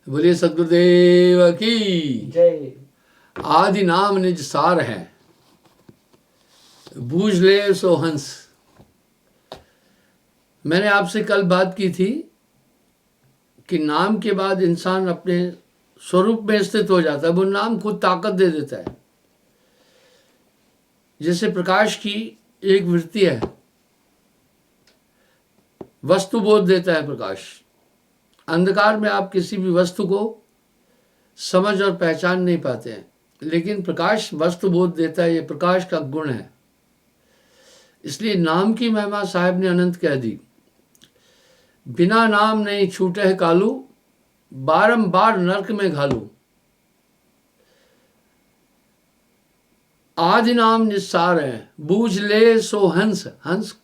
बोलिए सदगुरुदेव की जय। आदि नाम निज सार है, बूझ ले सो हंस। मैंने आपसे कल बात की थी कि नाम के बाद इंसान अपने स्वरूप में स्थित हो जाता है। वो नाम खुद ताकत दे देता है। जैसे प्रकाश की एक वृत्ति है, वस्तु बोध देता है प्रकाश। अंधकार में आप किसी भी वस्तु को समझ और पहचान नहीं पाते हैं, लेकिन प्रकाश वस्तु बोध देता है। ये प्रकाश का गुण है। इसलिए नाम की महिमा साहब ने अनंत कह दी। बिना नाम नहीं छूटे है कालू, बारंबार नरक में घालू। आदि नाम निस्सार है, बूझ ले सो हंस। हंस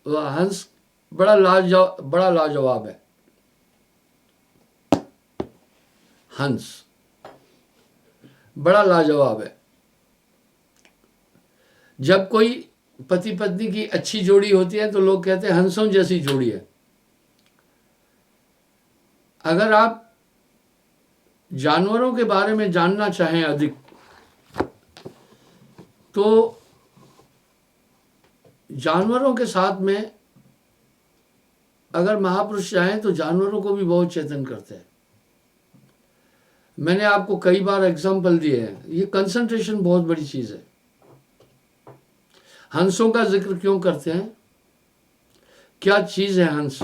हंस बड़ा लाजवाब है। हंस बड़ा लाजवाब है। जब कोई पति पत्नी की अच्छी जोड़ी होती है तो लोग कहते हैं हंसों जैसी जोड़ी है। अगर आप जानवरों के बारे में जानना चाहें अधिक, तो जानवरों के साथ में अगर महापुरुष चाहें तो जानवरों को भी बहुत चेतन करते हैं। मैंने आपको कई बार एग्जाम्पल दिए हैं। ये कंसंट्रेशन बहुत बड़ी चीज है। हंसों का जिक्र क्यों करते हैं? क्या चीज है हंस?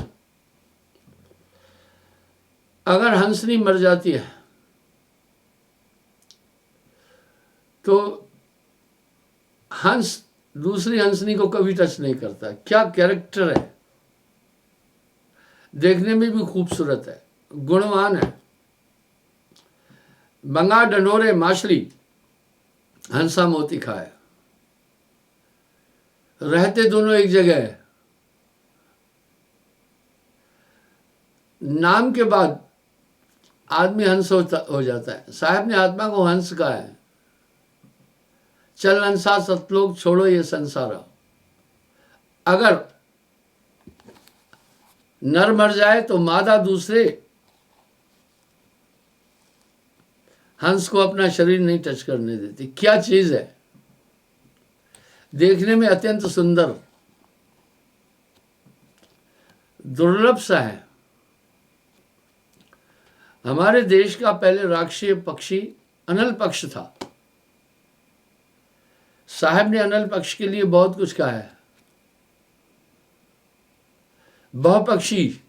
अगर हंसनी मर जाती है तो हंस दूसरी हंसनी को कभी टच नहीं करता। क्या कैरेक्टर है! देखने में भी खूबसूरत है, गुणवान है। बंगा डंडोरे माछली, हंसा मोती खाए। रहते दोनों एक जगह है। नाम के बाद आदमी हंस हो जाता है। साहब ने आत्मा को हंस कहा है। चल हंसा सतलोक, छोड़ो ये संसार। अगर नर मर जाए तो मादा दूसरे हंस को अपना शरीर नहीं टच करने देती। क्या चीज है! देखने में अत्यंत सुंदर, दुर्लभ सा है। हमारे देश का पहले राष्ट्रीय पक्षी अनल पक्ष था। साहब ने अनल पक्ष के लिए बहुत कुछ कहा है। बहु पक्षी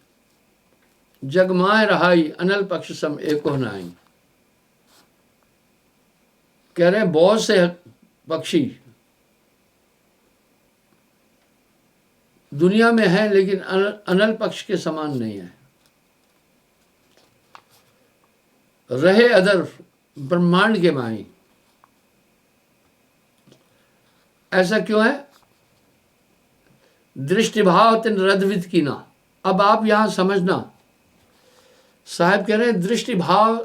जगमाए रहाई, अनल पक्ष सम एको नाई। कह रहे हैं बहुत से पक्षी दुनिया में हैं, लेकिन अनल पक्ष के समान नहीं है। रहे अदर ब्रह्मांड के माई। ऐसा क्यों है? दृष्टिभाव तिन रदवित की ना। अब आप यहां समझना, साहब कह रहे हैं दृष्टिभाव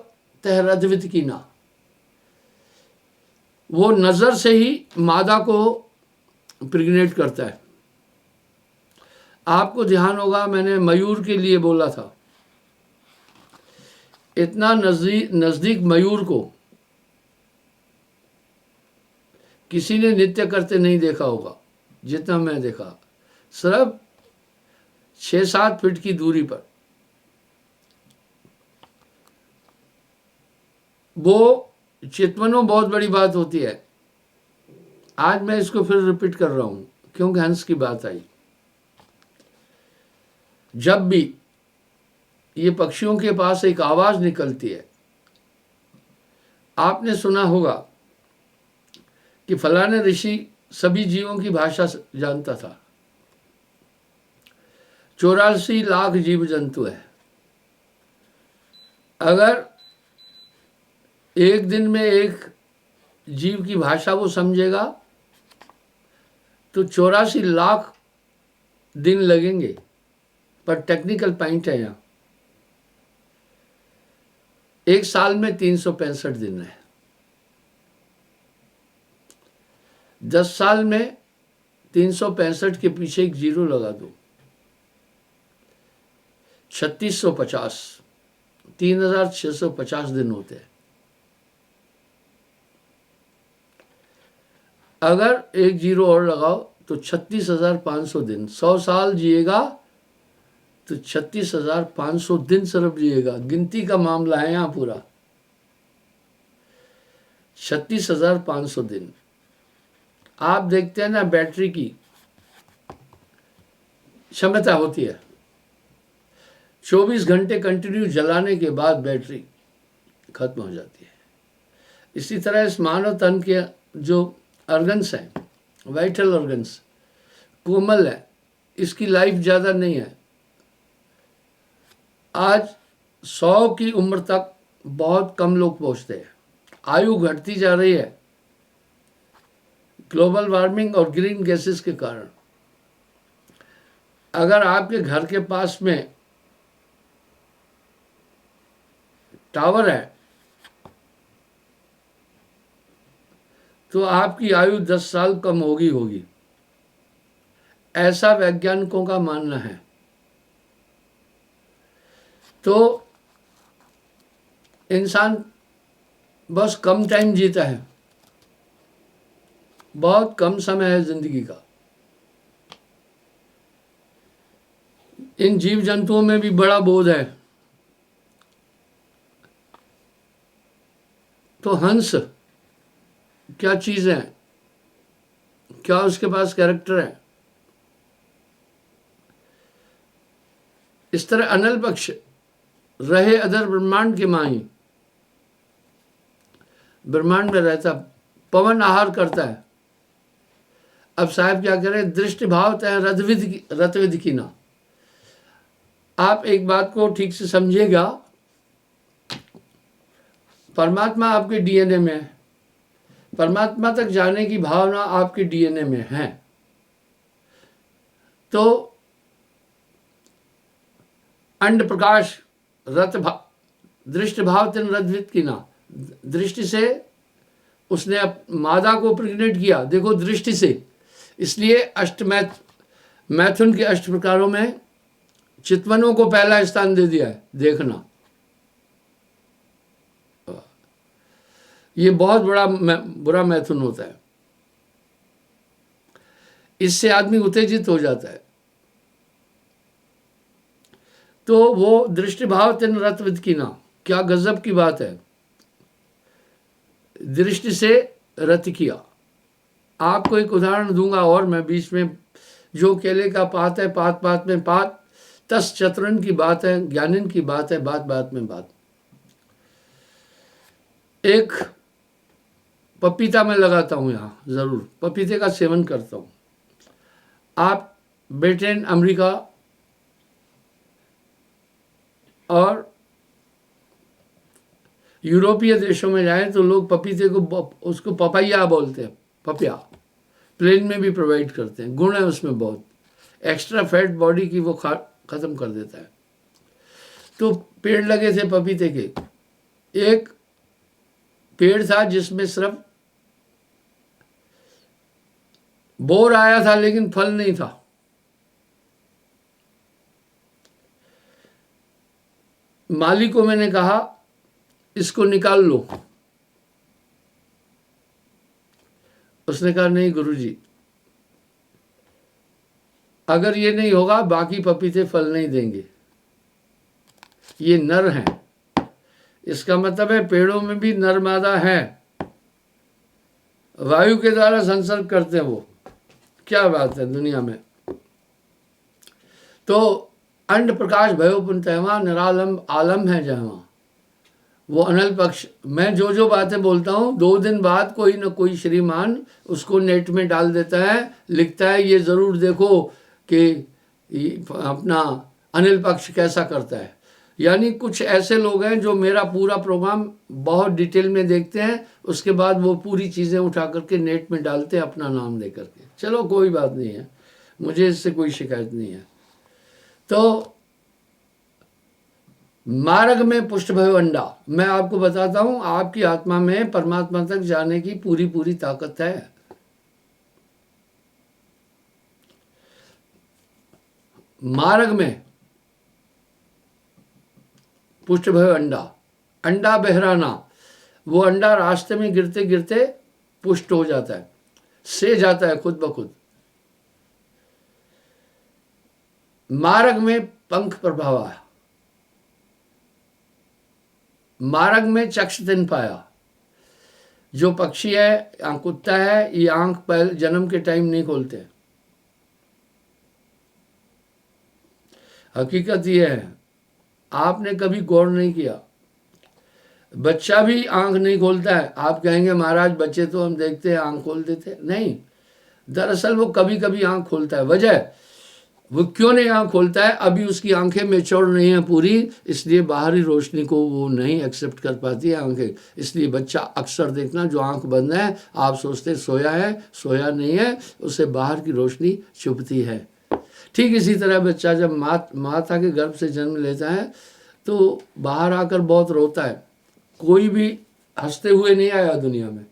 तह रदवित की ना। वो नजर से ही मादा को प्रेग्नेट करता है। आपको ध्यान होगा, मैंने मयूर के लिए बोला था। इतना नजदीक मयूर को किसी ने नृत्य करते नहीं देखा होगा जितना मैं देखा। सिर्फ 6-7 फीट की दूरी पर वो चितवनों बहुत बड़ी बात होती है। आज मैं इसको फिर रिपीट कर रहा हूं क्योंकि हंस की बात आई। जब भी ये पक्षियों के पास एक आवाज निकलती है, आपने सुना होगा कि फलाने ऋषि सभी जीवों की भाषा जानता था। 84 लाख जीव जंतु है। अगर एक दिन में एक जीव की भाषा वो समझेगा तो 84 लाख दिन लगेंगे। पर टेक्निकल पॉइंट है, यहां एक साल में 365 दिन है। 10 साल में 365 के पीछे एक जीरो लगा दो, 3650। 3650 दिन होते हैं। अगर एक जीरो और लगाओ तो 36,500 दिन। 100 साल जिएगा तो 36,500 दिन सिर्फ जिएगा। गिनती का मामला है यहाँ पूरा। 36,500 दिन। आप देखते हैं ना, बैटरी की क्षमता होती है 24 घंटे कंटिन्यू जलाने के बाद बैटरी खत्म हो जाती है। इसी तरह इस मानव तन के जो ऑर्गन्स हैं, वाइटल ऑर्गन्स, कोमल है, इसकी लाइफ ज़्यादा नहीं है। आज 100 की उम्र तक बहुत कम लोग पहुंचते हैं। आयु घटती जा रही है ग्लोबल वार्मिंग और ग्रीन गैसेस के कारण। अगर आपके घर के पास में टावर है तो आपकी आयु 10 साल कम होगी, ऐसा वैज्ञानिकों का मानना है। तो इंसान बस कम टाइम जीता है, बहुत कम समय है जिंदगी का। इन जीव जंतुओं में भी बड़ा बोध है। तो हंस क्या चीज है, क्या उसके पास कैरेक्टर है? इस तरह अनल पक्ष रहे अदर ब्रह्मांड के माही, ब्रह्मांड में रहता, पवन आहार करता है। अब साहब क्या करें, दृष्टि भाव तय रतविद की ना। आप एक बात को ठीक से समझिएगा, परमात्मा आपके डीएनए में है। परमात्मा तक जाने की भावना आपके डीएनए में है। तो अंड प्रकाश रत भाव, दृष्टि भाव तिन रद्वित की ना। दृष्टि से उसने मादा को प्रेग्नेंट किया, देखो दृष्टि से। इसलिए मैथुन के 8 प्रकारों में चितवनों को पहला स्थान दे दिया है, देखना। ये बहुत बुरा मैथुन होता है। इससे आदमी उत्तेजित हो जाता है। तो वो दृष्टि भाव तिन रतविद की ना, क्या गजब की बात है। दृष्टि से रत किया। आपको एक उदाहरण दूंगा और मैं बीच में, जो केले का पात है, पात पात में पात, तस चतुरन की बात है, ज्ञानिन की बात है, बात बात में बात। एक पपीता मैं लगाता हूं यहाँ, जरूर पपीते का सेवन करता हूं। आप ब्रिटेन, अमेरिका और यूरोपीय देशों में जाएं तो लोग पपीते को, उसको पपैया बोलते हैं, पपिया। प्लेन में भी प्रोवाइड करते हैं। गुण है उसमें बहुत, एक्स्ट्रा फैट बॉडी की वो खत्म कर देता है। तो पेड़ लगे थे पपीते के। एक पेड़ था जिसमें सिर्फ बोर आया था लेकिन फल नहीं था। माली को मैंने कहा इसको निकाल लो। उसने कहा नहीं गुरुजी, अगर ये नहीं होगा बाकी पपीते फल नहीं देंगे, ये नर हैं। इसका मतलब है पेड़ों में भी नर मादा है, वायु के द्वारा संसर्ग करते हैं वो। क्या बात है दुनिया में। तो अंड प्रकाश भयो पुनतहवा, निरालम आलम है जहाँ, वो अनल पक्ष। मैं जो बातें बोलता हूँ 2 दिन बाद कोई न कोई श्रीमान उसको नेट में डाल देता है, लिखता है ये ज़रूर देखो कि अपना अनिल पक्ष कैसा करता है। यानी कुछ ऐसे लोग हैं जो मेरा पूरा प्रोग्राम बहुत डिटेल में देखते हैं, उसके बाद वो पूरी चीज़ें उठा करके नेट में डालते हैं अपना नाम दे करके। चलो कोई बात नहीं है, मुझे इससे कोई शिकायत नहीं है। तो मार्ग में पुष्ट भयो अंडा, मैं आपको बताता हूं, आपकी आत्मा में परमात्मा तक जाने की पूरी ताकत है। मार्ग में पुष्ट भयो अंडा, अंडा बहराना, वो अंडा रास्ते में गिरते गिरते पुष्ट हो जाता है, से जाता है खुद ब खुद। मार्ग में पंख प्रभावा, मार्ग में चक्ष तिन पाया। जो पक्षी है या कुत्ता है, ये आंख पहले जन्म के टाइम नहीं खोलते। हकीकत ये है, आपने कभी गौर नहीं किया, बच्चा भी आंख नहीं खोलता है। आप कहेंगे महाराज बच्चे तो हम देखते हैं आंख खोल देते, नहीं, दरअसल वो कभी कभी आंख खोलता है। वजह वो क्यों नहीं आंख खोलता है? अभी उसकी आंखें मेच्योर नहीं है पूरी, इसलिए बाहरी रोशनी को वो नहीं एक्सेप्ट कर पाती है आंखें। इसलिए बच्चा अक्सर देखना जो आंख बंद है, आप सोचते सोया है, सोया नहीं है, उसे बाहर की रोशनी चुभती है। ठीक इसी तरह बच्चा जब माता के गर्भ से जन्म लेता है तो बाहर आकर बहुत रोता है। कोई भी हंसते हुए नहीं आया दुनिया में।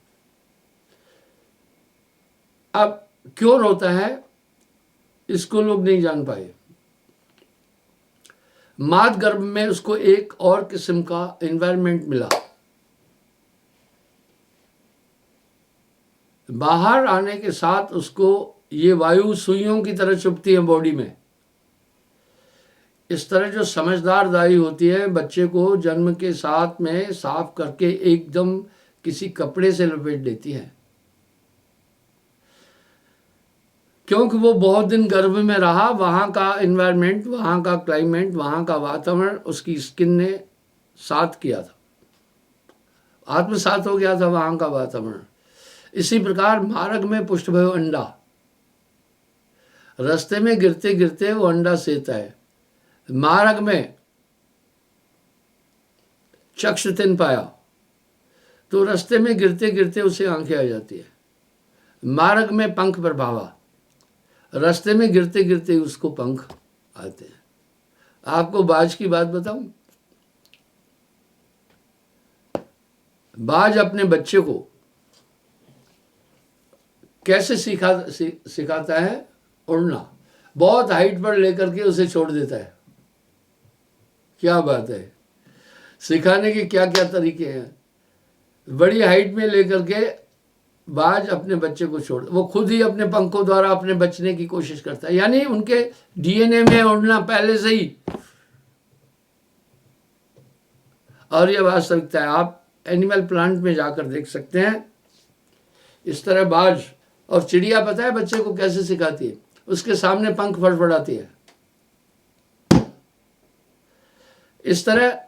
अब क्यों रोता है इसको लोग नहीं जान पाए। मात गर्भ में उसको एक और किस्म का एनवायरनमेंट मिला। बाहर आने के साथ उसको ये वायु सुइयों की तरह चुभती है बॉडी में। इस तरह जो समझदार दाई होती है, बच्चे को जन्म के साथ में साफ करके एकदम किसी कपड़े से लपेट देती है, क्योंकि वो बहुत दिन गर्भ में रहा। वहाँ का एनवायरनमेंट, वहाँ का क्लाइमेट, वहाँ का वातावरण उसकी स्किन ने साथ किया था, आत्मसात हो गया था वहाँ का वातावरण। इसी प्रकार मार्ग में पुष्ट भयो अंडा, रास्ते में गिरते गिरते वो अंडा सेता है। मार्ग में चक्षु तिन पाया, तो रास्ते में गिरते गिरते उसे आंखें आ जाती है। मार्ग में पंख प्रभावा, रास्ते में गिरते गिरते उसको पंख आते हैं। आपको बाज की बात बताऊं, बाज अपने बच्चे को कैसे सिखाता है? उड़ना। बहुत हाइट पर लेकर के उसे छोड़ देता है। क्या बात है, सिखाने के क्या क्या तरीके हैं। बड़ी हाइट में लेकर के बाज अपने बच्चे को छोड़, वो खुद ही अपने पंखों द्वारा अपने बचने की कोशिश करता है। यानी उनके डीएनए में उड़ना पहले से ही। और यह वास्तविकता है, आप एनिमल प्लांट में जाकर देख सकते हैं। इस तरह बाज और चिड़िया पता है बच्चे को कैसे सिखाती है? उसके सामने पंख फड़फड़ाती है। इस तरह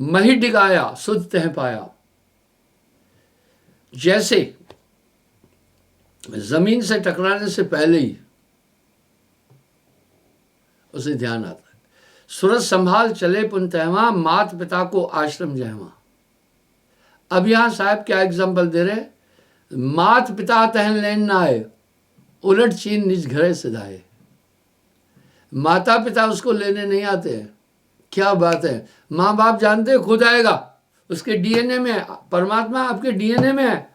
मही डिगाया सुध तह पाया, जैसे जमीन से टकराने से पहले ही उसे ध्यान आता है। सूरज संभाल चले पुन तहवा, मात पिता को आश्रम जहवा। अब यहां साहब क्या एग्जाम्पल दे रहे हैं? मात पिता तहन लेन ना आए, उलट चीन निज घरे सिधाए। माता पिता उसको लेने नहीं आते हैं। क्या बात है, माँ बाप जानते हैं खुद आएगा, उसके डीएनए में है, परमात्मा आपके डीएनए में है।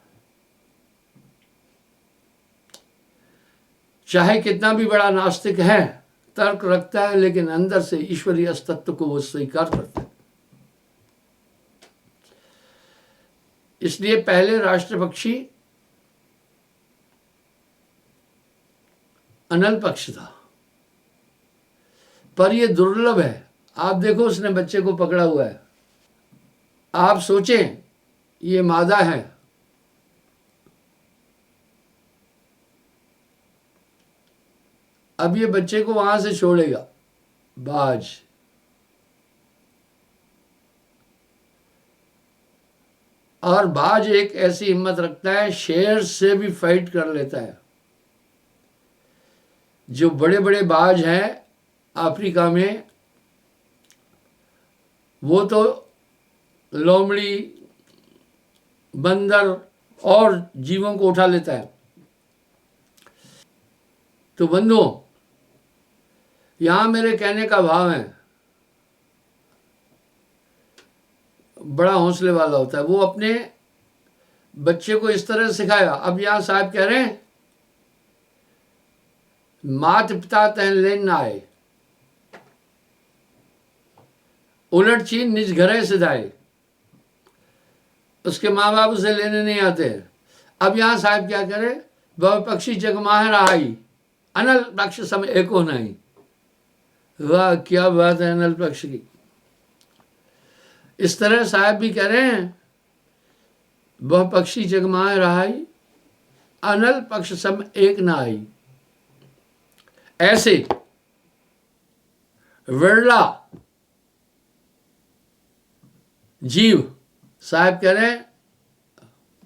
चाहे कितना भी बड़ा नास्तिक है, तर्क रखता है, लेकिन अंदर से ईश्वरीय अस्तित्व को वो स्वीकार करता है। इसलिए पहले राष्ट्र पक्षी अनल पक्ष था, पर यह दुर्लभ है। आप देखो उसने बच्चे को पकड़ा हुआ है, आप सोचें ये मादा है, अब ये बच्चे को वहां से छोड़ेगा बाज। और बाज एक ऐसी हिम्मत रखता है, शेर से भी फाइट कर लेता है। जो बड़े बड़े बाज हैं अफ्रीका में, वो तो लोमड़ी, बंदर और जीवों को उठा लेता है। तो बंधुओं, यहां मेरे कहने का भाव है, बड़ा हौसले वाला होता है, वो अपने बच्चे को इस तरह सिखाया। अब यहां साहब कह रहे हैं मात पिता तहन लेन ना आए, उलट चीन निज घरे सिधाए, उसके माँ बाप उसे लेने नहीं आते। अब यहाँ साहब क्या करे, वह पक्षी जगमाह रहाई, अनल पक्ष सम एको नहीं। वाह क्या बात है अनल पक्ष की। इस तरह साहब भी कह रहे हैं, वह पक्षी जगमाह रहाई, अनल पक्ष सम एक न आई। ऐसे विरला जीव साहब कह रहे हैं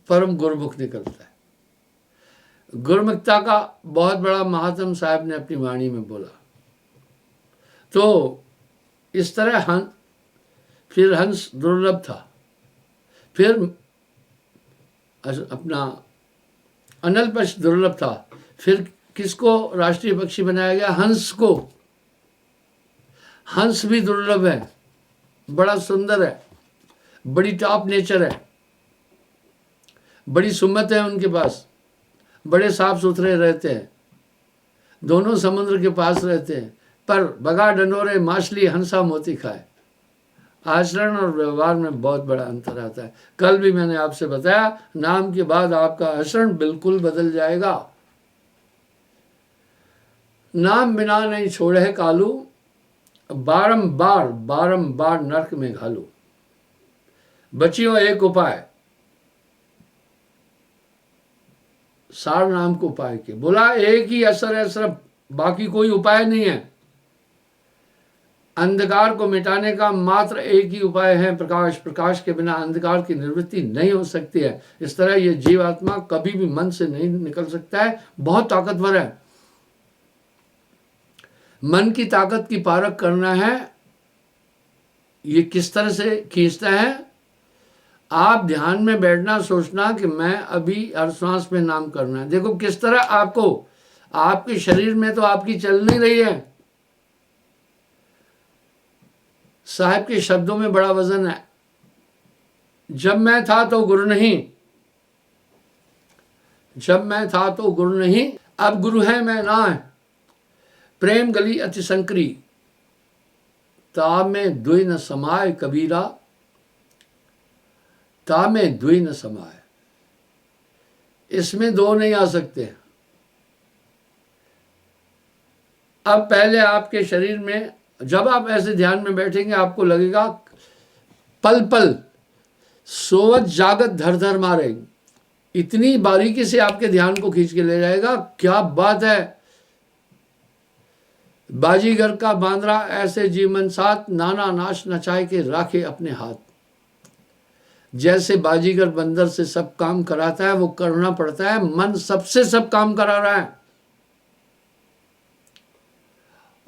परम गुरुमुख निकलता है। गुरुमुखता का बहुत बड़ा महात्म साहब ने अपनी वाणी में बोला। तो इस तरह फिर हंस दुर्लभ था, फिर अपना अनल पक्ष दुर्लभ था, फिर किसको राष्ट्रीय पक्षी बनाया गया, हंस को। हंस भी दुर्लभ है, बड़ा सुंदर है, बड़ी टॉप नेचर है, बड़ी सुम्मत है उनके पास, बड़े साफ सुथरे रहते हैं, दोनों समुद्र के पास रहते हैं, पर बगा डनोरे माछली हंसा मोती खाए। आचरण और व्यवहार में बहुत बड़ा अंतर आता है। कल भी मैंने आपसे बताया, नाम के बाद आपका आचरण बिल्कुल बदल जाएगा। नाम बिना नहीं छोड़े कालू, बारंबार बारंबार नरक में घालू। बचियों एक उपाय, सार नाम को उपाय के बोला, एक ही असर है सिर्फ, बाकी कोई उपाय नहीं है। अंधकार को मिटाने का मात्र एक ही उपाय है, प्रकाश। प्रकाश के बिना अंधकार की निवृत्ति नहीं हो सकती है। इस तरह ये जीवात्मा कभी भी मन से नहीं निकल सकता है, बहुत ताकतवर है। मन की ताकत की पारख करना है, ये किस तरह से खींचता है। आप ध्यान में बैठना, सोचना कि मैं अभी हर सांस में नाम करना है। देखो किस तरह आपको, आपके शरीर में तो आपकी चल नहीं रही है। साहब के शब्दों में बड़ा वजन है। जब मैं था तो गुरु नहीं, जब मैं था तो गुरु नहीं, अब गुरु है मैं ना है। प्रेम गली अति संकरी, ता में दुई न समाए कबीरा, ता में दुई न समाए। इसमें दो नहीं आ सकते। अब पहले आपके शरीर में, जब आप ऐसे ध्यान में बैठेंगे, आपको लगेगा पल पल सोवत जागत धर धर मारे। इतनी बारीकी से आपके ध्यान को खींच के ले जाएगा, क्या बात है। बाजीगर का बांद्रा ऐसे जीवन साथ, नाना नाश नचाए के राखे अपने हाथ। जैसे बाजीगर बंदर से सब काम कराता है, वो करना पड़ता है। मन सबसे सब काम करा रहा है,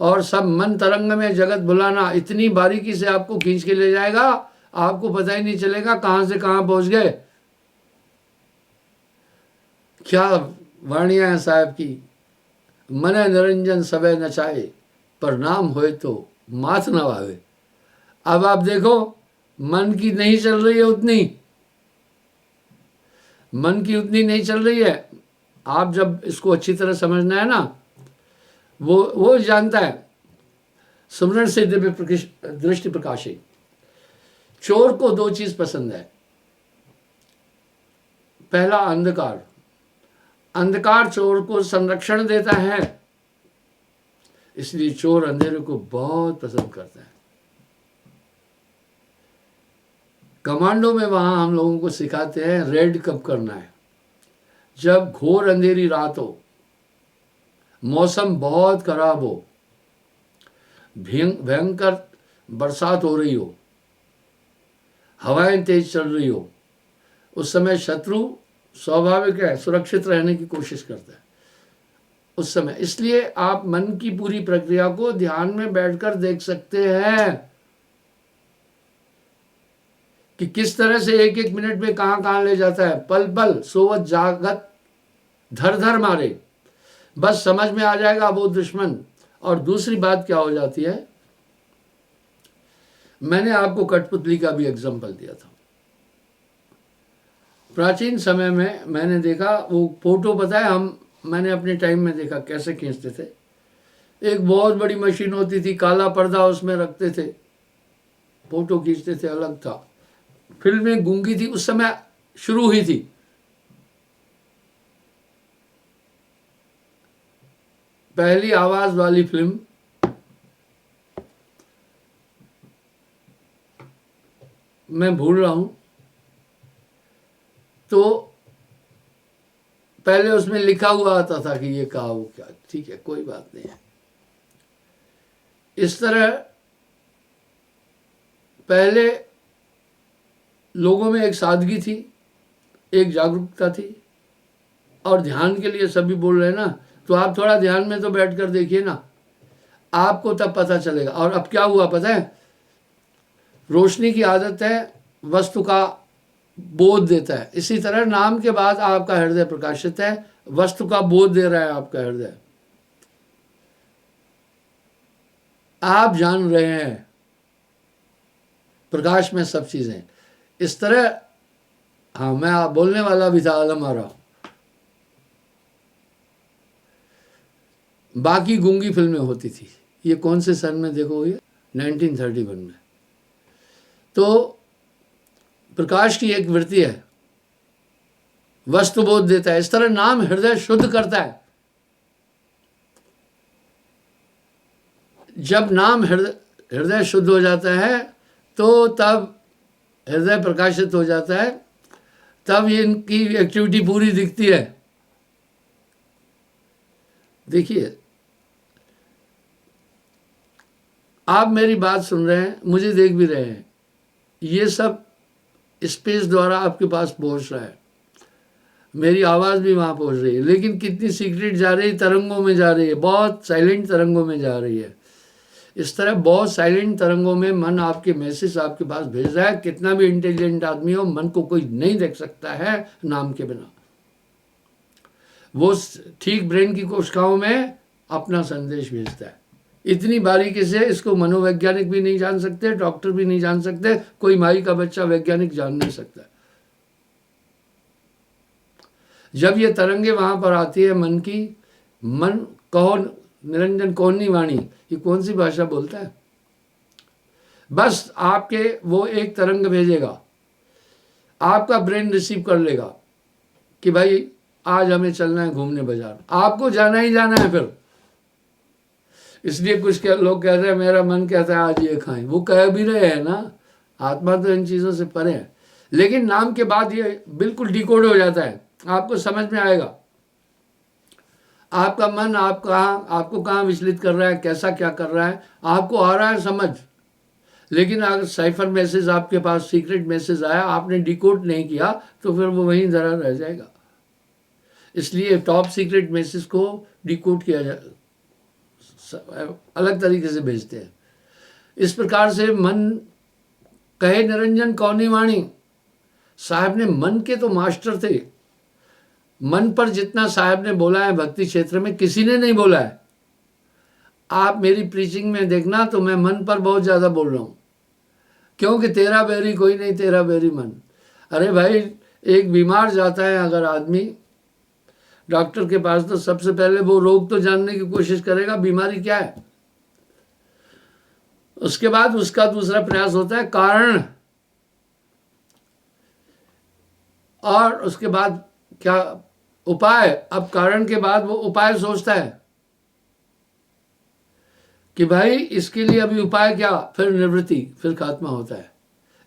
और सब मन तरंग में जगत भुलाना। इतनी बारीकी से आपको खींच के ले जाएगा, आपको पता ही नहीं चलेगा कहां से कहां पहुंच गए। क्या वाणियां हैं साहब की। मने निरंजन सबे नचाए, पर नाम होए तो माथ न आवे। अब आप देखो, मन की नहीं चल रही है उतनी, मन की उतनी नहीं चल रही है। आप जब इसको अच्छी तरह समझना है ना, वो जानता है। सुमरण से दिव्य दृष्टि प्रकाशी। चोर को दो चीज पसंद है। पहला अंधकार, अंधकार चोर को संरक्षण देता है, इसलिए चोर अंधेरे को बहुत पसंद करता है। कमांडो में वहां हम लोगों को सिखाते हैं रेड कब करना है। जब घोर अंधेरी रात हो, मौसम बहुत खराब हो, भयंकर बरसात हो रही हो, हवाएं तेज चल रही हो, उस समय शत्रु स्वाभाविक है सुरक्षित रहने की कोशिश करता है उस समय। इसलिए आप मन की पूरी प्रक्रिया को ध्यान में बैठकर देख सकते हैं कि किस तरह से एक एक मिनट में कहां कहां ले जाता है। पल पल सोवत जागत धर धर मारे, बस समझ में आ जाएगा वो दुश्मन। और दूसरी बात क्या हो जाती है, मैंने आपको कठपुतली का भी एग्जाम्पल दिया था। प्राचीन समय में मैंने देखा, वो फोटो पता है, मैंने अपने टाइम में देखा कैसे खींचते थे। एक बहुत बड़ी मशीन होती थी, काला पर्दा उसमें रखते थे, फोटो खींचते थे अलग था। फिल्में गूंगी थी, उस समय शुरू हुई थी। पहली आवाज वाली फिल्म मैं भूल रहा हूं, तो पहले उसमें लिखा हुआ आता था कि ये कहा वो क्या, ठीक है कोई बात नहीं है। इस तरह पहले लोगों में एक सादगी थी, एक जागरूकता थी, और ध्यान के लिए सभी बोल रहे हैं ना, तो आप थोड़ा ध्यान में तो बैठ कर देखिए ना, आपको तब पता चलेगा। और अब क्या हुआ पता है, रोशनी की आदत है, वस्तु का बोध देता है। इसी तरह नाम के बाद आपका हृदय प्रकाशित है, वस्तु का बोध दे रहा है आपका हृदय। आप जान रहे हैं प्रकाश में सब चीजें। इस तरह, हाँ मैं बोलने वाला भी था आलम आरा। बाकी गूंगी फिल्में होती थी। ये कौन से सन में देखो, ये 1931 में। तो प्रकाश की एक वृत्ति है, वस्तुबोध देता है। इस तरह नाम हृदय शुद्ध करता है। जब नाम हृदय शुद्ध हो जाता है तो तब हृदय प्रकाशित हो जाता है, तब ये इनकी एक्टिविटी पूरी दिखती है। देखिए, आप मेरी बात सुन रहे हैं, मुझे देख भी रहे हैं, ये सब स्पेस द्वारा आपके पास पहुंच रहा है, मेरी आवाज़ भी वहाँ पहुंच रही है। लेकिन कितनी सीक्रेट जा रही है, तरंगों में जा रही है, बहुत साइलेंट तरंगों में जा रही है। इस तरह बहुत साइलेंट तरंगों में मन आपके मैसेज आपके पास भेज रहा है। कितना भी इंटेलिजेंट आदमी हो, मन को कोई नहीं देख सकता है नाम के बिना। वो ठीक ब्रेन की कोशिकाओं में अपना संदेश भेजता है। इतनी बारीकी से इसको मनोवैज्ञानिक भी नहीं जान सकते, डॉक्टर भी नहीं जान सकते, कोई माई का बच्चा वैज्ञानिक जान नहीं सकता। जब ये तरंगे वहां पर आती है मन की, मन कहो निरंजन कौनी वाणी, ये कौन सी भाषा बोलता है? बस आपके वो एक तरंग भेजेगा, आपका ब्रेन रिसीव कर लेगा कि भाई आज हमें चलना है घूमने बाजार, आपको जाना ही जाना है। फिर इसलिए कुछ लोग कहते हैं मेरा मन कहता है आज ये खाएं, वो कह भी रहे हैं ना, आत्मा तो इन चीज़ों से परे है। लेकिन नाम के बाद ये बिल्कुल डिकोड हो जाता है, आपको समझ में आएगा आपका मन आपको कहाँ विचलित कर रहा है, कैसा क्या कर रहा है, आपको आ रहा है समझ। लेकिन अगर साइफर मैसेज आपके पास, सीक्रेट मैसेज आया, आपने डिकोड नहीं किया, तो फिर वो वहीं धरा रह जाएगा। इसलिए टॉप सीक्रेट मैसेज को डिकोड किया जाए, अलग तरीके से भेजते हैं। इस प्रकार से मन कहे निरंजन कौनी वाणी, साहब ने मन के तो मास्टर थे। मन पर जितना साहब ने बोला है भक्ति क्षेत्र में, किसी ने नहीं बोला है। आप मेरी प्रीचिंग में देखना तो मैं मन पर बहुत ज़्यादा बोल रहा हूँ, क्योंकि तेरा बैरी कोई नहीं, तेरा बैरी मन। अरे भाई, एक बीमार जाता है अगर आदमी डॉक्टर के पास, तो सबसे पहले वो रोग तो जानने की कोशिश करेगा, बीमारी क्या है। उसके बाद उसका दूसरा प्रयास होता है कारण, और उसके बाद क्या उपाय। अब कारण के बाद वो उपाय सोचता है कि भाई इसके लिए अभी उपाय क्या, फिर निवृत्ति, फिर खात्मा होता है।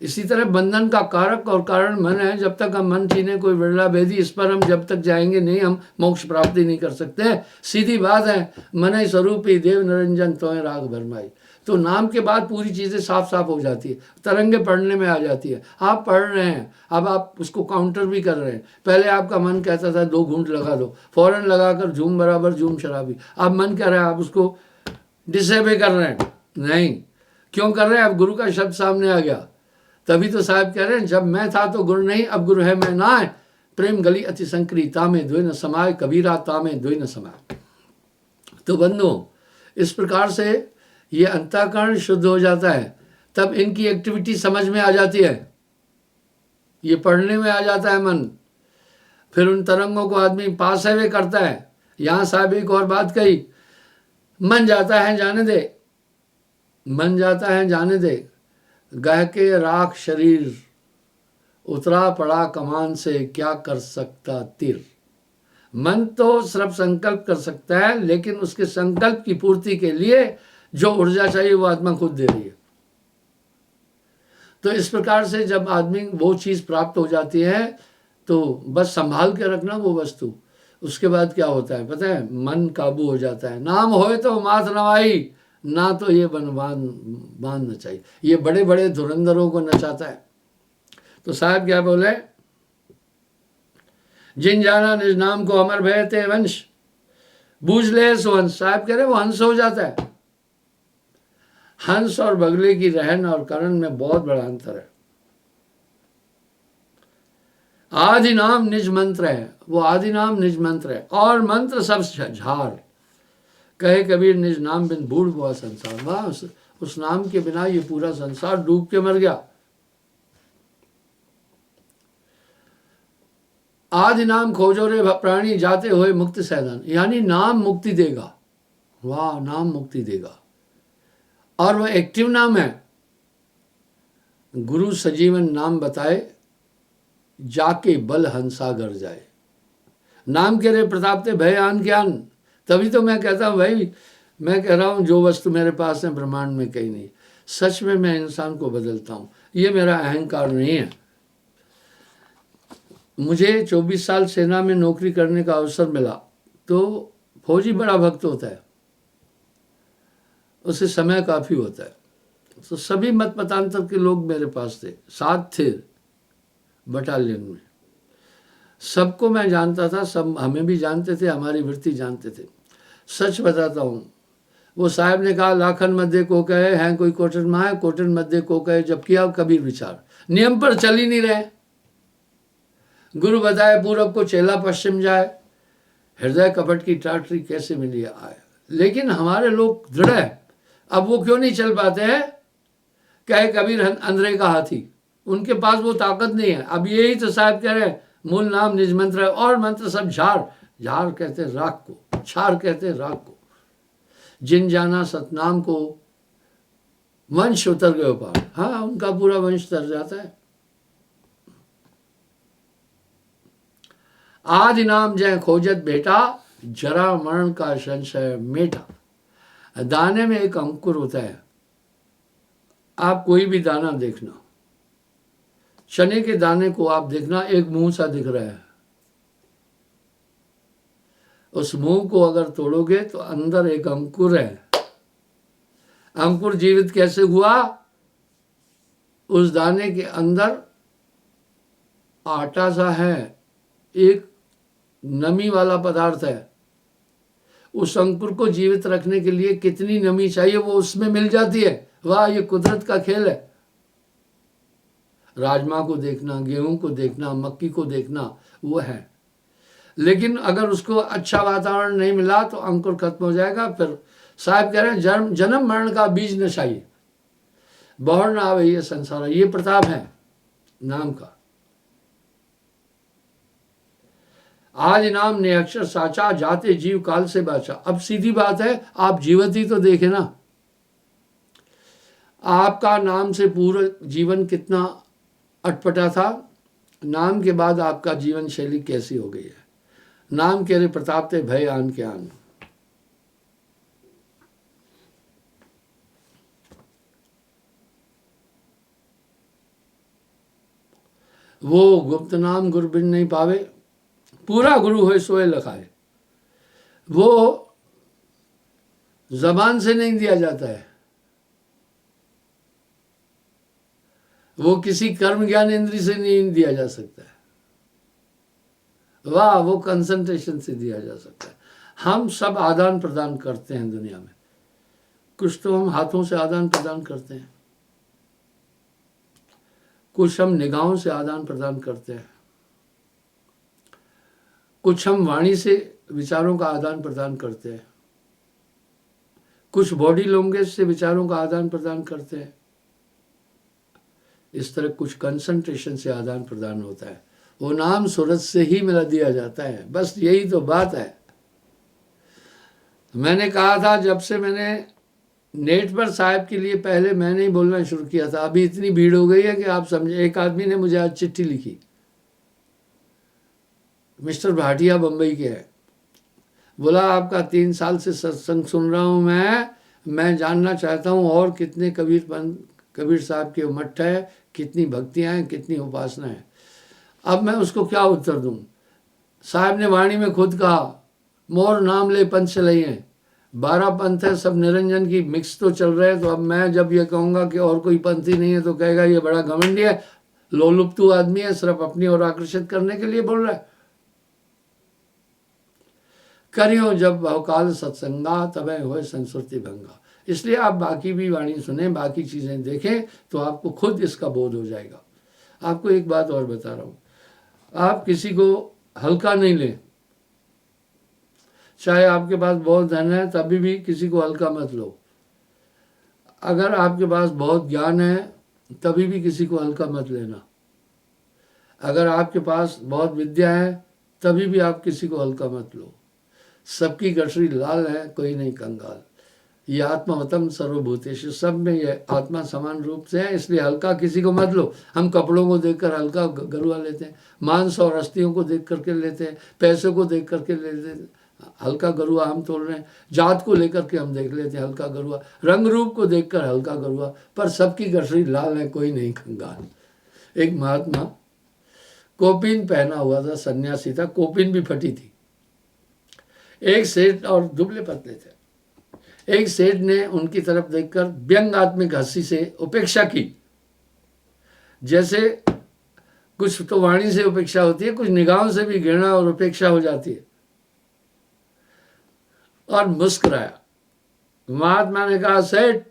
इसी तरह बंधन का कारक और कारण मन है। जब तक हम मन छीने कोई बिरला भेदी, इस पर हम जब तक जाएंगे नहीं, हम मोक्ष प्राप्ति नहीं कर सकते। सीधी बात है, मन स्वरूप ही देव निरंजन तोय राग भरमाई। तो नाम के बाद पूरी चीज़ें साफ साफ हो जाती है, तरंगे पढ़ने में आ जाती है। आप पढ़ रहे हैं, अब आप उसको काउंटर भी कर रहे हैं। पहले आपका मन कहता था 2 घूंट लगा दो, फौरन लगाकर झूम बराबर झूम शराबी। अब मन कह रहा है, आप उसको डिसेबे कर रहे हैं। नहीं, क्यों कर रहे हैं? अब गुरु का शब्द सामने आ गया, तभी तो साहब कह रहे हैं जब मैं था तो गुरु नहीं, अब गुरु है मैं ना है। प्रेम गली अति संकरी, तामे द्वय न समाय, कबीरा तामे द्वय न समाय। तो बंधुओं, इस प्रकार से ये अंतःकरण शुद्ध हो जाता है, तब इनकी एक्टिविटी समझ में आ जाती है, ये पढ़ने में आ जाता है मन। फिर उन तरंगों को आदमी पास है वे करता है। यहाँ साहब एक और बात कही, मन जाता है जाने दे, मन जाता है जाने दे, गह के राख शरीर, उतरा पड़ा कमान से, क्या कर सकता तीर। मन तो सिर्फ संकल्प कर सकता है, लेकिन उसके संकल्प की पूर्ति के लिए जो ऊर्जा चाहिए वो आत्मा खुद दे रही है। तो इस प्रकार से जब आदमी वो चीज़ प्राप्त हो जाती है तो बस संभाल के रखना वो वस्तु। उसके बाद क्या होता है पता है, मन काबू हो जाता है। नाम होए तो मात नवाई, ना तो ये बांधना चाहिए। ये बड़े बड़े धुरंधरों को नचाता है। तो साहब क्या बोले, जिन जाना निज नाम को अमर भय ते वंश, बूझ ले सो हंस। साहब कह रहे वो हंस हो जाता है। हंस और बगले की रहन और करण में बहुत बड़ा अंतर है। आदि नाम निज मंत्र है, वो आदि नाम निज मंत्र है, और मंत्र सब झार। कहे कबीर निज नाम बिन बूढ़ हुआ संसार। वाह, उस नाम के बिना ये पूरा संसार डूब के मर गया। आदि नाम खोजो रे प्राणी, जाते हुए मुक्ति सैदान। यानी नाम मुक्ति देगा। वाह, नाम मुक्ति देगा। और वह एक्टिव नाम है। गुरु सजीवन नाम बताए, जाके बल हंसागर जाए। नाम के रे प्रताप ते भय आन ज्ञान। तभी तो मैं कहता हूँ भाई, मैं कह रहा हूँ जो वस्तु मेरे पास है ब्रह्मांड में कहीं नहीं। सच में मैं इंसान को बदलता हूँ, ये मेरा अहंकार नहीं है। मुझे 24 साल सेना में नौकरी करने का अवसर मिला। तो फौजी बड़ा भक्त होता है, उसे समय काफ़ी होता है। तो सभी मत मतांतर के लोग मेरे पास थे, साथ थे बटालियन में। सबको मैं जानता था, सब हमें भी जानते थे, हमारी वृत्ति जानते थे। सच बताता हूँ, वो साहब ने कहा लाखन मध्य को कहे हैं कोई कोटन माँ है, कोटन मध्य को कहे जब किया कबीर विचार। नियम पर चल ही नहीं रहे। गुरु बताए पूरब को चेला पश्चिम जाए, हृदय कपट की टाटरी कैसे मिली आए। लेकिन हमारे लोग दृढ़ है। अब वो क्यों नहीं चल पाते हैं? कहे कबीर अंधेरे का हाथी, उनके पास वो ताकत नहीं है। अब यही तो साहब कह रहे हैं, मूल नाम निज मंत्र है, और मंत्र सब झार। झार कहते हैं राख को, छार कहते हैं राख को। जिन जाना सतनाम को, वंश उतर गए पार। हाँ, उनका पूरा वंश तर जाता है। आदि नाम जय खोजत बेटा, जरा मरण का संशय मेटा। दाने में एक अंकुर होता है। आप कोई भी दाना देखना, चने के दाने को आप देखना, एक मुंह सा दिख रहा है। उस मुंह को अगर तोड़ोगे तो अंदर एक अंकुर है। अंकुर जीवित कैसे हुआ? उस दाने के अंदर आटा सा है, एक नमी वाला पदार्थ है। उस अंकुर को जीवित रखने के लिए कितनी नमी चाहिए वो उसमें मिल जाती है। वाह, ये कुदरत का खेल है। राजमा को देखना, गेहूं को देखना, मक्की को देखना, वो है। लेकिन अगर उसको अच्छा वातावरण नहीं मिला तो अंकुर खत्म हो जाएगा। फिर साहब कह रहे हैं जन्म मरण का बीज न चाहिए, बहुर ना आवे ये संसार। ये प्रताप है नाम का। आज नाम ने अक्षर साचा, जाते जीव काल से बाचा। अब सीधी बात है, आप जीवित ही तो देखे ना, आपका नाम से पूरा जीवन कितना अटपटा था, नाम के बाद आपका जीवन शैली कैसी हो गई है। नाम के रे प्रताप ते भय आन के आन। वो गुप्त नाम गुरु बिन नहीं पावे, पूरा गुरु होए सोए लखाए। वो जबान से नहीं दिया जाता है, वो किसी कर्म ज्ञान इंद्री से नहीं दिया जा सकता है। वाह, वो कंसंट्रेशन से दिया जा सकता है। हम सब आदान प्रदान करते हैं दुनिया में। कुछ तो हम हाथों से आदान प्रदान करते हैं, कुछ हम निगाहों से आदान प्रदान करते हैं, कुछ हम वाणी से विचारों का आदान प्रदान करते हैं, कुछ बॉडी लैंग्वेज से विचारों का आदान प्रदान करते हैं। इस तरह कुछ कंसंट्रेशन से आदान प्रदान होता है। वो नाम सूरत से ही मिला दिया जाता है। बस यही तो बात है। मैंने कहा था, जब से मैंने नेट पर साहब के लिए पहले मैंने ही बोलना शुरू किया था, अभी इतनी भीड़ हो गई है कि आप समझे। एक आदमी ने मुझे आज चिट्ठी लिखी, मिस्टर भाटिया बम्बई के हैं, बोला आपका 3 साल से सत्संग सुन रहा हूँ मैं जानना चाहता हूँ और कितने कबीर साहब के मठ है, कितनी भक्तियाँ हैं, कितनी उपासना है। अब मैं उसको क्या उत्तर दूँ? साहब ने वाणी में खुद कहा, मोर नाम ले पंथ चलाई हैं, 12 पंथ है, सब निरंजन की मिक्स तो चल रहे हैं। तो अब मैं जब ये कहूँगा कि और कोई पंथ ही नहीं है तो कहेगा ये बड़ा घमंडी है, लोलुप्तु आदमी है, सिर्फ अपनी ओर आकर्षित करने के लिए बोल रहा है। करियो जब बहुकाल सत्संगा, तबे होए संस्कृति भंगा। इसलिए आप बाकी भी वाणी सुने, बाकी चीज़ें देखें तो आपको खुद इसका बोध हो जाएगा। आपको एक बात और बता रहा हूँ, आप किसी को हल्का नहीं लें। चाहे आपके पास बहुत धन है तभी भी किसी को हल्का मत लो। अगर आपके पास बहुत ज्ञान है तभी भी किसी को हल्का मत लेना। अगर आपके पास बहुत विद्या है तभी भी आप किसी को हल्का मत लो। सबकी गठरी लाल है, कोई नहीं कंगाल। ये आत्मवतम सर्वभूतेषु, सब में ये आत्मा समान रूप से है, इसलिए हल्का किसी को मत लो। हम कपड़ों को देखकर हल्का गरुआ लेते हैं, मांस और अस्थियों को देख करके लेते हैं, पैसों को देख करके लेते हैं, हल्का गरुआ हम तोड़ रहे हैं। जात को लेकर के हम देख लेते हैं हल्का गरुआ, रंग रूप को देखकर हल्का गरुआ, पर सबकी गठरी लाल है, कोई नहीं कंगाल। एक महात्मा कोपिन पहना हुआ था, सन्यासी था, कोपिन भी फटी थी। एक सेठ और दुबले पतले थे। एक सेठ ने उनकी तरफ देखकर व्यंग्यात्मक हंसी से उपेक्षा की। जैसे कुछ तो वाणी से उपेक्षा होती है, कुछ निगाहों से भी घृणा और उपेक्षा हो जाती है। और मुस्कुराया। महात्मा ने कहा, सेठ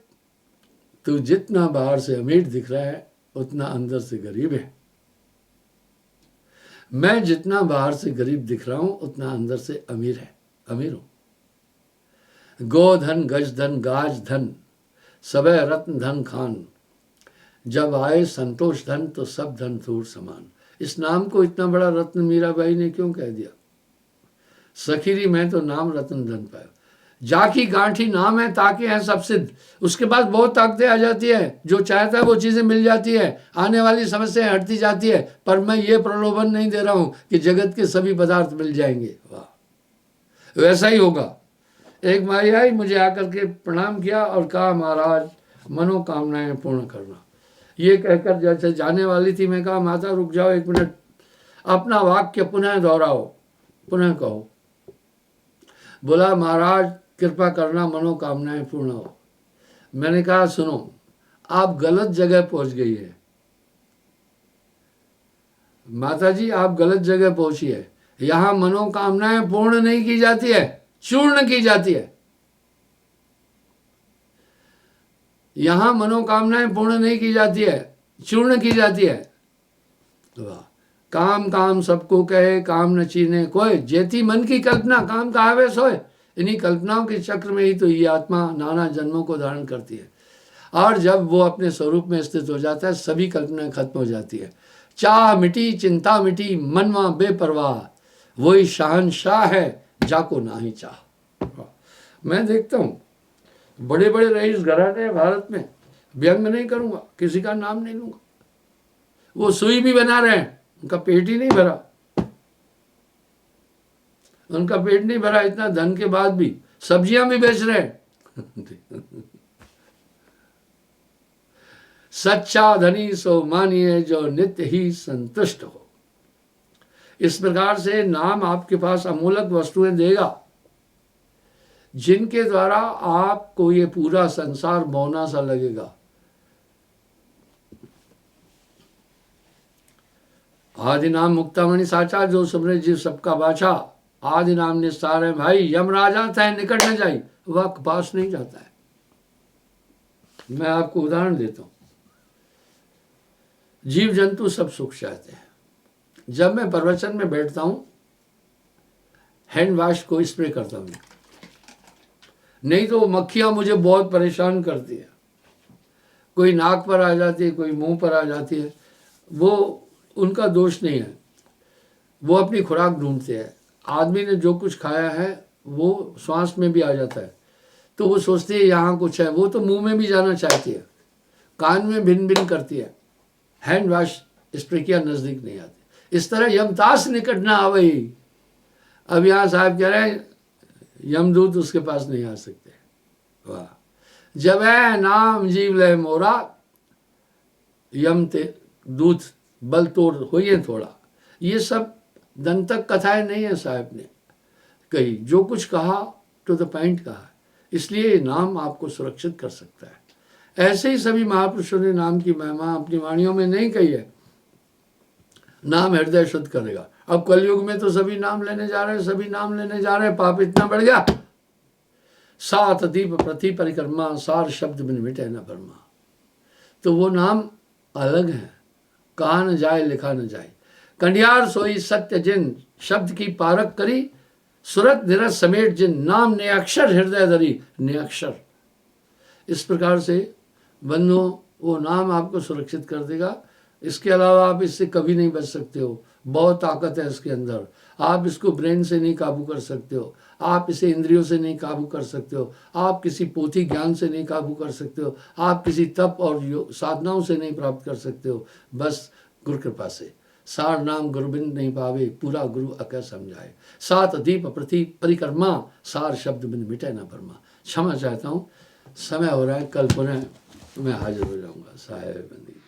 तू जितना बाहर से अमीर दिख रहा है उतना अंदर से गरीब है। मैं जितना बाहर से गरीब दिख रहा हूं उतना अंदर से अमीर हूं। गोधन गज धन गाज धन सबे रत्न धन खान, जब आए संतोष धन तो सब धन थूर समान। इस नाम को इतना बड़ा रत्न मीराबाई ने क्यों कह दिया? सखीरी में तो नाम रत्न धन पाया। जाकी गांठी नाम है, ताकि है सब सिद्ध। उसके बाद बहुत ताकतें आ जाती है, जो चाहता है वो चीज़ें मिल जाती है, आने वाली समस्याएं हटती जाती है। पर मैं ये प्रलोभन नहीं दे रहा हूँ कि जगत के सभी पदार्थ मिल जाएंगे। वाह, वैसा ही होगा। एक माई आई, मुझे आकर के प्रणाम किया और कहा, महाराज मनोकामनाएं पूर्ण करना। ये कहकर जैसे जाने वाली थी, मैं कहा, माता रुक जाओ 1 मिनट, अपना वाक्य पुनः दोहराओ, पुनः कहो। बोला, महाराज कृपा करना मनोकामनाएं पूर्ण हो। मैंने कहा, सुनो, आप गलत जगह पहुंच गई है माता जी, आप गलत जगह पहुंची है। यहां मनोकामनाएं पूर्ण नहीं की जाती है, चूर्ण की जाती है। यहां मनोकामनाएं पूर्ण नहीं की जाती है, चूर्ण की जाती है। काम काम सबको कहे, काम न चीने कोई, जेती मन की कल्पना काम का आवेश होए। इन्हीं कल्पनाओं के चक्र में ही तो ये आत्मा नाना जन्मों को धारण करती है। और जब वो अपने स्वरूप में स्थित हो जाता है, सभी कल्पनाएं खत्म हो जाती है। चाह मिटी, चिंता मिटी, मनवा बेपरवाह, वही शहंशाह है जाको ना ही चाह। मैं देखता हूँ बड़े बड़े रईस घराने भारत में, व्यंग नहीं करूँगा, किसी का नाम नहीं लूँगा, वो सुई भी बना रहे हैं, उनका पेट ही नहीं भरा, उनका पेट नहीं भरा, इतना धन के बाद भी सब्जियां भी बेच रहे हैं। सच्चा धनी सो मानिए जो नित्य ही संतुष्ट हो। इस प्रकार से नाम आपके पास अमूलक वस्तुएं देगा, जिनके द्वारा आपको ये पूरा संसार मौना सा लगेगा। आदि नाम मुक्तामणि साचा, जो सुमरे जीव सबका बाछा। आदि नाम निस्तार है भाई, यम राजा था निकट न जाई, वह पास नहीं जाता है। मैं आपको उदाहरण देता हूं, जीव जंतु सब सुख चाहते हैं। जब मैं प्रवचन में बैठता हूं, हैंड वॉश को स्प्रे करता हूं, नहीं तो मक्खियां मुझे बहुत परेशान करती है। कोई नाक पर आ जाती है, कोई मुंह पर आ जाती है, वो उनका दोष नहीं है, वो अपनी खुराक ढूंढते हैं। आदमी ने जो कुछ खाया है वो श्वास में भी आ जाता है, तो वो सोचती है यहाँ कुछ है, वो तो मुंह में भी जाना चाहती है, कान में भिन भिन करती है, हैंड वॉश स्प्रे किया नजदीक नहीं आती। इस तरह यमतास निकट ना आवे। अब यहाँ साहब कह रहे हैं यमदूत उसके पास नहीं आ सकते। वाह, जब है नाम जीव ले मोरा, यम ते दूत बल तोड़ होइए थोड़ा। ये सब दंतक कथाएं नहीं है साहब ने कही, जो कुछ कहा टू द पॉइंट कहा, इसलिए ये नाम आपको सुरक्षित कर सकता है। ऐसे ही सभी महापुरुषों ने नाम की महिमा अपनी वाणियों में नहीं कही है। नाम हृदय शुद्ध करेगा। अब कलयुग में तो सभी नाम लेने जा रहे हैं, सभी नाम लेने जा रहे हैं, पाप इतना बढ़ गया। सात दीप प्रति परिक्रमा, सार शब्द बिन मिटे न भरमा। तो वो नाम अलग है, कहा न जाए लिखा न जाए। कंडियार सोई सत्य जिन, शब्द की पारक करी, सुरत निरत समेट जिन, नाम ने अक्षर हृदय धरी, ने अक्षर। इस प्रकार से बंधुओं वो नाम आपको सुरक्षित कर देगा। इसके अलावा आप इससे कभी नहीं बच सकते हो। बहुत ताकत है इसके अंदर। आप इसको ब्रेन से नहीं काबू कर सकते हो, आप इसे इंद्रियों से नहीं काबू कर सकते हो, आप किसी पोथी ज्ञान से नहीं काबू कर सकते हो, आप किसी तप और साधनाओं से नहीं प्राप्त कर सकते हो, बस गुरु कृपा से। सार नाम गुरुबिंद नहीं पावे, पूरा गुरु अकह समझाए। सात दीप प्रति परिक्रमा, सार शब्द बिन मिटे न भरमा। क्षमा चाहता हूँ, समय हो रहा है, कल पुनः मैं हाजिर हो जाऊँगा। साहेब बंदी।